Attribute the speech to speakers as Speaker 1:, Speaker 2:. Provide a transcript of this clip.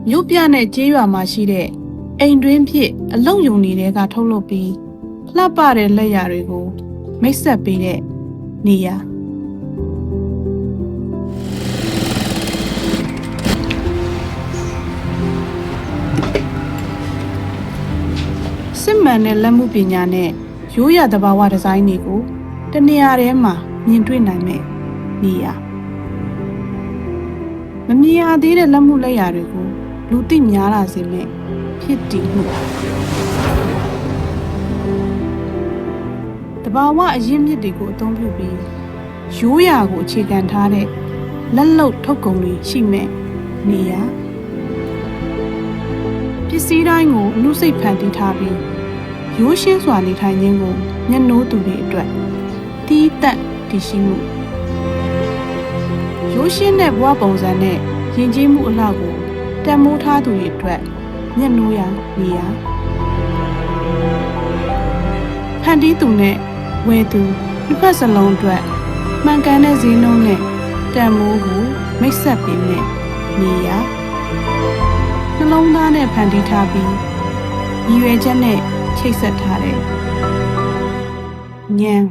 Speaker 1: မြို့ပြနဲ့ကျေးရွာမှာရှိတဲ့အိမ်တွင်းဖြစ်အလုံယုံတွေကထုတ်လုပ်ပြီးလှပတဲ့လက်ရာတွေကိုမိတ်ဆက်ပေးတဲ့နေရာစစ်မှန်တဲ့လက်မှုပညာနဲ့ရိုးရာသဘာဝဒီဇိုင်းတွေကိုတနေရာထဲမှာမြင်တွေ့နိုင်မဲ့နေရာမမြင်ရသေးတဲ့လက်မှုလက်ရာတွေကိုလူသိများလာစေမဲ့ဖြစ်တည်မှုတဘာဝအရင်းမြစ်တွေကိုအသုံးပြုပြီးရိုးရာကိုအခြေခံထားတဲ့လက်လုပ်ထုတ်ကုန်တွေရှိမဲ့နေရာပစ္စည်းတိုင်းကိုအမှုစိတ်ဖန်တီးထားပြီးရိုးရှင်းစွာနေထိုင်ခြင်းကိုမျက်နှိုးသူတွေအတွက်တီးတန့်တည်ရှိမှုရိုးရှင်းတဲ့ဘဝပုံစံနဲ့ယဉ်ကျေးမှုအလှကိုတန်မိုးထားသူတွေအတွက်မျက်နှိုးရာနေရာဖန်တီးသူနဲ့ဝယ်သူနှစ်ဖက်စလုံးအတွက်မှန်ကန်တဲ့ဈေးနှုန်းနဲ့တန်မိုးကိုမိတ်ဆက်ပေးတဲ့နေရာနှလုံးသားနဲ့ဖန်တီးထားပြီးရည်ရွယ်ချက်နဲ့ချိတ်ဆက်ထားတဲ့ဉာဏ်